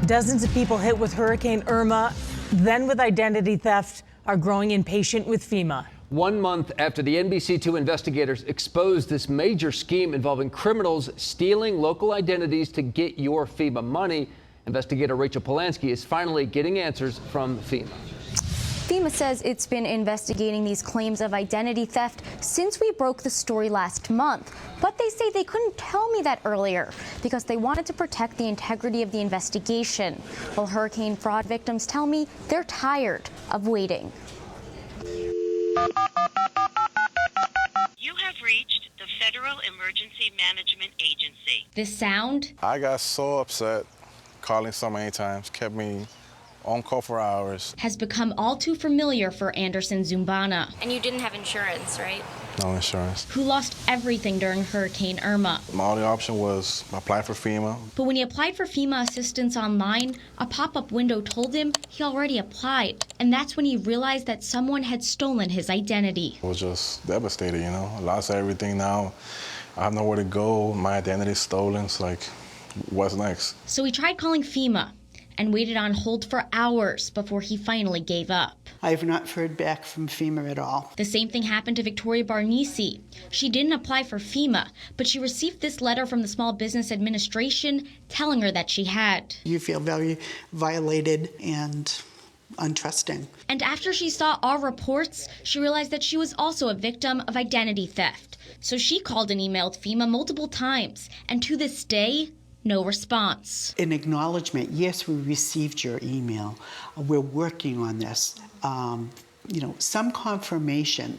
Dozens of people hit with Hurricane Irma, then with identity theft, are growing impatient with FEMA. 1 month after the NBC2 investigators exposed this major scheme involving criminals stealing local identities to get your FEMA money, investigator Rachel Polansky is finally getting answers from FEMA. FEMA says it's been investigating these claims of identity theft since we broke the story last month. But they say they couldn't tell me that earlier because they wanted to protect the integrity of the investigation. While hurricane fraud victims tell me they're tired of waiting. You have reached the Federal Emergency Management Agency. This sound? I got so upset, calling so many times, kept me on call for hours. Has become all too familiar for Anderson Zumbana. And you didn't have insurance, right? No insurance. Who lost everything during Hurricane Irma. My only option was apply for FEMA. But when he applied for FEMA assistance online, a pop-up window told him he already applied. And that's when he realized that someone had stolen his identity. I was just devastated, you know. I lost everything now. I have nowhere to go. My identity is stolen. It's like, what's next? So he tried calling FEMA and waited on hold for hours before he finally gave up. I have not heard back from FEMA at all. The same thing happened to Victoria BARGNESI. She didn't apply for FEMA, but she received this letter from the Small Business Administration telling her that she had. You feel very violated and untrusting. And after she saw our reports, she realized that she was also a victim of identity theft. So she called and emailed FEMA multiple times, and to this day, no response. An acknowledgement, yes, we received your email. We're working on this. Some confirmation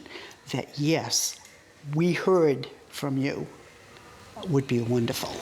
that, yes, we heard from you would be wonderful.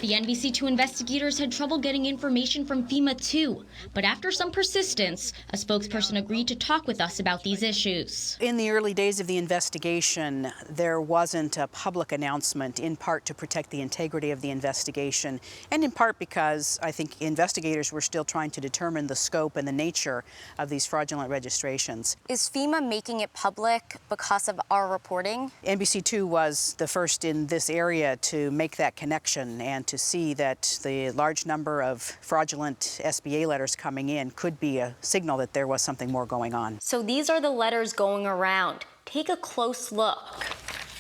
The NBC2 investigators had trouble getting information from FEMA too, but after some persistence, a spokesperson agreed to talk with us about these issues. In the early days of the investigation, there wasn't a public announcement, in part to protect the integrity of the investigation, and in part because I think investigators were still trying to determine the scope and the nature of these fraudulent registrations. Is FEMA making it public because of our reporting? NBC2 was the first in this area to make that connection and to see that the large number of fraudulent SBA letters coming in could be a signal that there was something more going on. So these are the letters going around. Take a close look.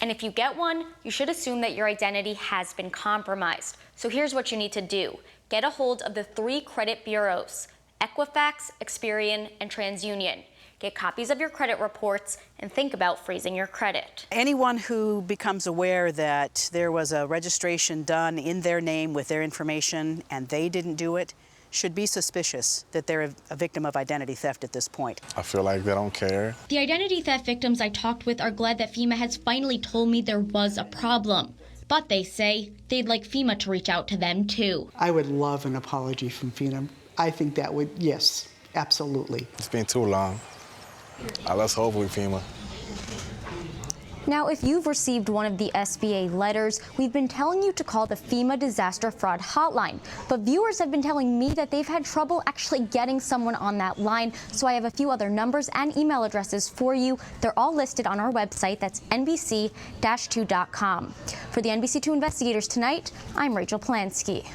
And if you get one, you should assume that your identity has been compromised. So here's what you need to do. Get a hold of the 3 credit bureaus, Equifax, Experian, and TransUnion. Get copies of your credit reports and think about freezing your credit. Anyone who becomes aware that there was a registration done in their name with their information and they didn't do it should be suspicious that they're a victim of identity theft at this point. I feel like they don't care. The identity theft victims I talked with are glad that FEMA has finally told me there was a problem. But they say they'd like FEMA to reach out to them too. I would love an apology from FEMA. I think that would, yes, absolutely. It's been too long. Let's hope with FEMA. Now, if you've received one of the SBA letters, we've been telling you to call the FEMA Disaster Fraud Hotline. But viewers have been telling me that they've had trouble actually getting someone on that line. So I have a few other numbers and email addresses for you. They're all listed on our website. That's NBC-2.com. For the NBC2 Investigators tonight, I'm Rachel Polansky.